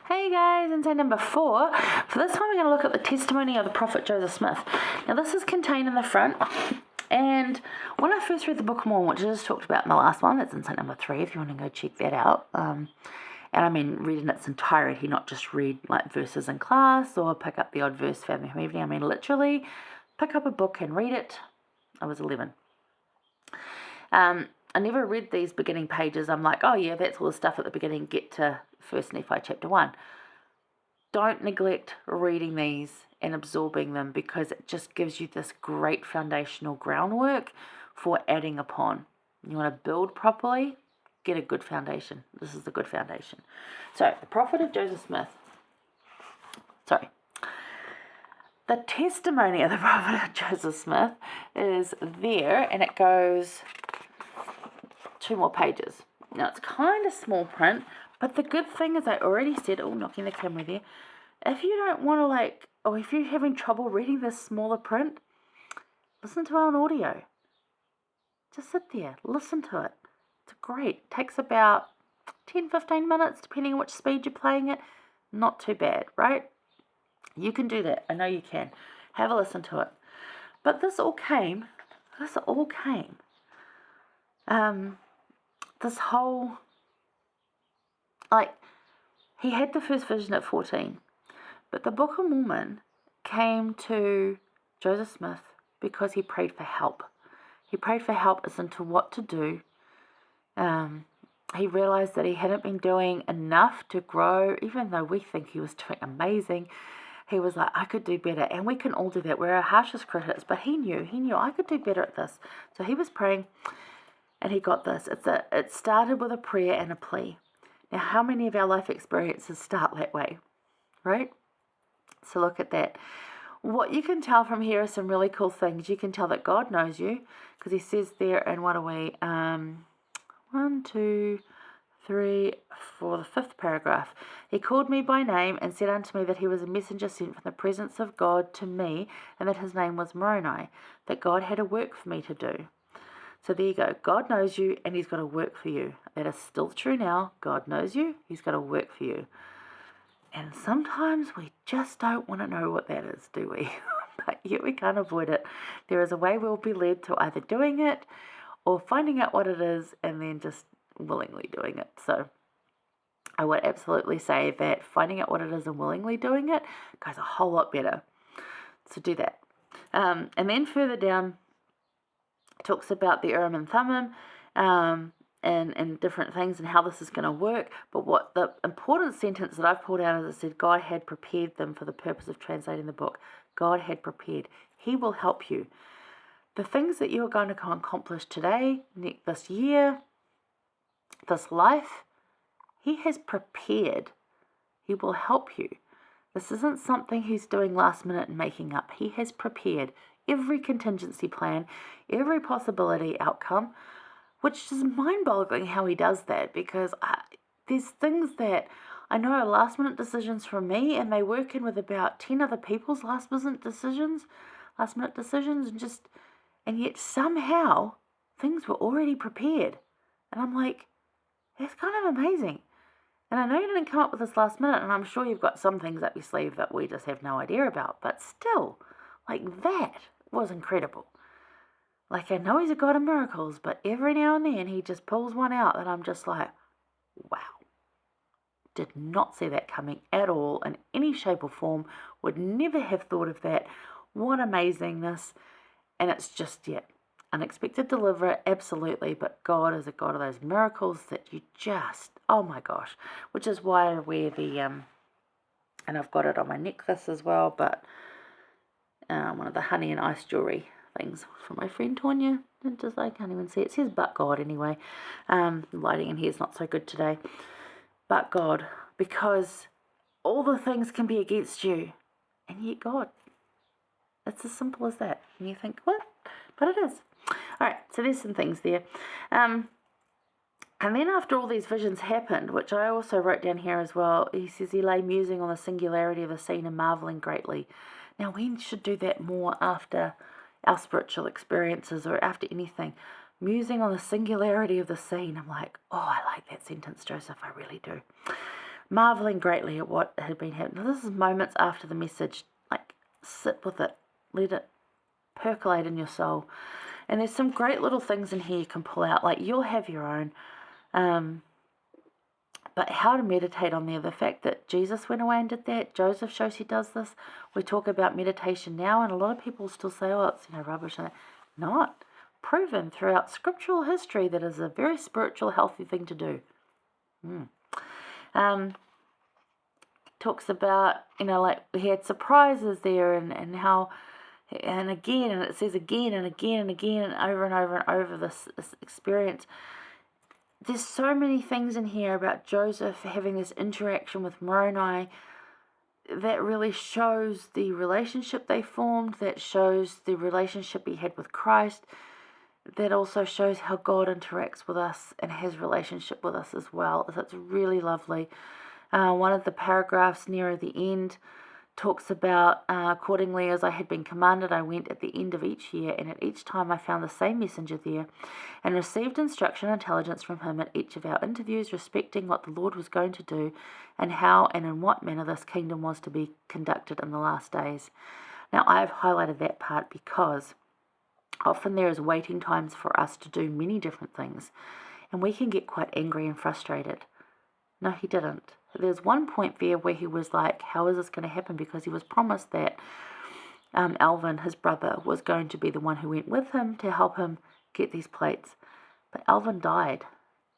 Hey guys, inside number 4. For this one, we're going to look at the testimony of the prophet Joseph Smith. Now, this is contained in the front. And when I first read the Book of Mormon, which I just talked about in the last one, that's inside number 3 if you want to go check that out. And I mean read in its entirety, not just read like verses in class or pick up the odd verse family home evening. I mean literally pick up a book and read it. I was 11. I never read these beginning pages. I'm like, oh yeah, that's all the stuff at the beginning. Get to 1 Nephi chapter 1. Don't neglect reading these and absorbing them, because it just gives you this great foundational groundwork for adding upon. You want to build properly, get a good foundation. This is the good foundation. So, the prophet of Joseph Smith. The testimony of the prophet of Joseph Smith is there, and it goes 2 more pages. Now, it's kind of small print, but the good thing is I already said, knocking the camera there, if you don't want to or if you're having trouble reading this smaller print, listen to it on audio. Just sit there, listen to it. It's great. It takes about 10-15 minutes, depending on which speed you're playing it. Not too bad, right? You can do that. I know you can. Have a listen to it. But this all came, this whole, he had the first vision at 14, but the Book of Mormon came to Joseph Smith because he prayed for help. He prayed for help as into what to do. He realized that he hadn't been doing enough to grow, even though we think he was doing amazing. He was like, I could do better, and we can all do that. We're our harshest critics, but he knew I could do better at this. So he was praying, and he got this. It started with a prayer and a plea. Now, how many of our life experiences start that way, right? So look at that. What you can tell from here are some really cool things. You can tell that God knows you, because he says there in, what are we, 1, 2, 3, 4, the 5th paragraph. He called me by name and said unto me that he was a messenger sent from the presence of God to me, and that his name was Moroni, that God had a work for me to do. So there you go. God knows you, and he's got a work for you. That is still true now. God knows you. He's got a work for you. And sometimes we just don't want to know what that is, do we? But yet we can't avoid it. There is a way we'll be led to either doing it or finding out what it is and then just willingly doing it. So I would absolutely say that finding out what it is and willingly doing it goes a whole lot better. So do that. And then further down, talks about the Urim and Thummim and different things and how this is going to work. But what the important sentence that I've pulled out is, it said, God had prepared them for the purpose of translating the book. God had prepared. He will help you. The things that you are going to accomplish today, this year, this life, he has prepared. He will help you. This isn't something he's doing last minute and making up. He has prepared every contingency plan, every possibility outcome, which is mind-boggling how he does that, because there's things that I know are last-minute decisions from me, and they work in with about 10 other people's last-minute decisions, and yet somehow things were already prepared. And I'm like, that's kind of amazing. And I know you didn't come up with this last minute, and I'm sure you've got some things up your sleeve that we just have no idea about, but still, that was incredible. I know he's a God of miracles, but every now and then he just pulls one out that I'm just like, wow. Did not see that coming at all in any shape or form. Would never have thought of that. What amazingness. And it's just, unexpected deliverer, absolutely, but God is a God of those miracles that you just, oh my gosh. Which is why I wear the, and I've got it on my necklace as well, but one of the honey and ice jewelry things from my friend Tonya. I can't even see it. It says but God anyway. Lighting in here is not so good today. But God, because all the things can be against you, and yet God. It's as simple as that. And you think, what? But it is. Alright, so there's some things there. And then after all these visions happened, which I also wrote down here as well, he says he lay musing on the singularity of the scene and marvelling greatly. Now we should do that more after our spiritual experiences or after anything. Musing on the singularity of the scene. I'm like, oh, I like that sentence, Joseph, I really do. marveling greatly at what had been happening. This is moments after the message. Like, sit with it. Let it percolate in your soul. And there's some great little things in here you can pull out. Like, you'll have your own. But how to meditate on there, the fact that Jesus went away and did that, Joseph shows he does this. We talk about meditation now, and a lot of people still say, oh, it's rubbish. And not proven throughout scriptural history that is a very spiritual, healthy thing to do. Talks about, like we had surprises there and how, and again, and it says again and again and again and over and over this experience. There's so many things in here about Joseph having this interaction with Moroni that really shows the relationship they formed, that shows the relationship he had with Christ, that also shows how God interacts with us and his relationship with us as well. It's really lovely. One of the paragraphs nearer the end talks about, accordingly as I had been commanded, I went at the end of each year, and at each time I found the same messenger there, and received instruction and intelligence from him at each of our interviews respecting what the Lord was going to do, and how and in what manner this kingdom was to be conducted in the last days. Now, I have highlighted that part because often there is waiting times for us to do many different things, and we can get quite angry and frustrated. No, he didn't. There's one point there where he was like, how is this going to happen? Because he was promised that Alvin, his brother, was going to be the one who went with him to help him get these plates. But Alvin died.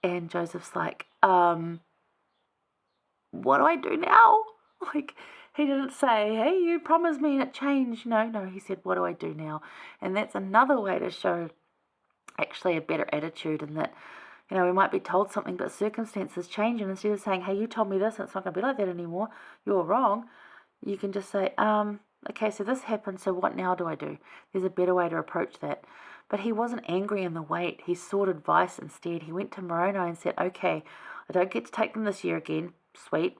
And Joseph's like, what do I do now? Like, he didn't say, hey, you promised me and it changed. No, he said, what do I do now? And that's another way to show actually a better attitude, in that we might be told something, but circumstances change, and instead of saying, hey, you told me this, and it's not going to be like that anymore, you're wrong, you can just say, okay, so this happened, so what now do I do? There's a better way to approach that. But he wasn't angry in the wait. He sought advice instead. He went to Moroni and said, okay, I don't get to take them this year again, sweet,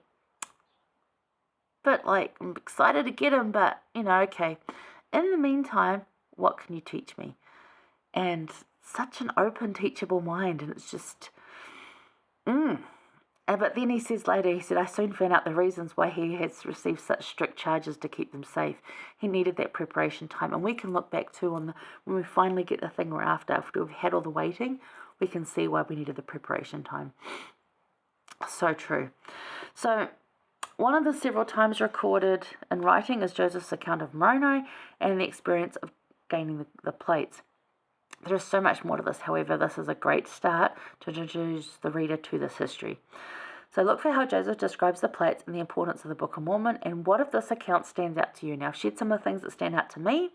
but I'm excited to get them, but, okay. In the meantime, what can you teach me? And such an open, teachable mind, and it's just, But then he says later, he said, I soon found out the reasons why he has received such strict charges to keep them safe. He needed that preparation time, and we can look back too when we finally get the thing we're after we've had all the waiting, we can see why we needed the preparation time. So true. So one of the several times recorded in writing is Joseph's account of Moroni and the experience of gaining the plates. There is so much more to this, however, this is a great start to introduce the reader to this history. So look for how Joseph describes the plates and the importance of the Book of Mormon, and what if this account stands out to you. Now, I've shared some of the things that stand out to me,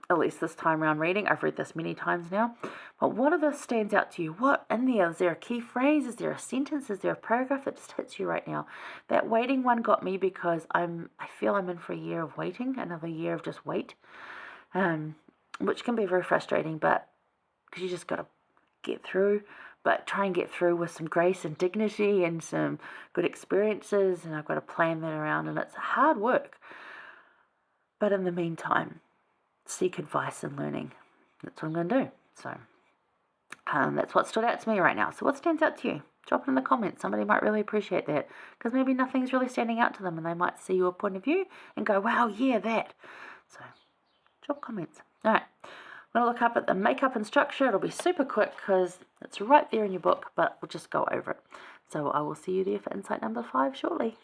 at least this time around reading. I've read this many times now. But what of this stands out to you? What in there? Is there a key phrase? Is there a sentence? Is there a paragraph that just hits you right now? That waiting one got me because I feel I'm in for a year of waiting, another year of just wait. Which can be very frustrating, but because you just got to get through, but try and get through with some grace and dignity and some good experiences, and I've got to plan that around, and it's hard work. But in the meantime, seek advice and learning. That's what I'm going to do. So that's what stood out to me right now. So what stands out to you? Drop it in the comments. Somebody might really appreciate that, because maybe nothing's really standing out to them, and they might see your point of view and go, wow, yeah, that. So drop comments. All right, I'm going to look up at the makeup and structure. It'll be super quick because it's right there in your book, but we'll just go over it. So I will see you there for insight number 5 shortly.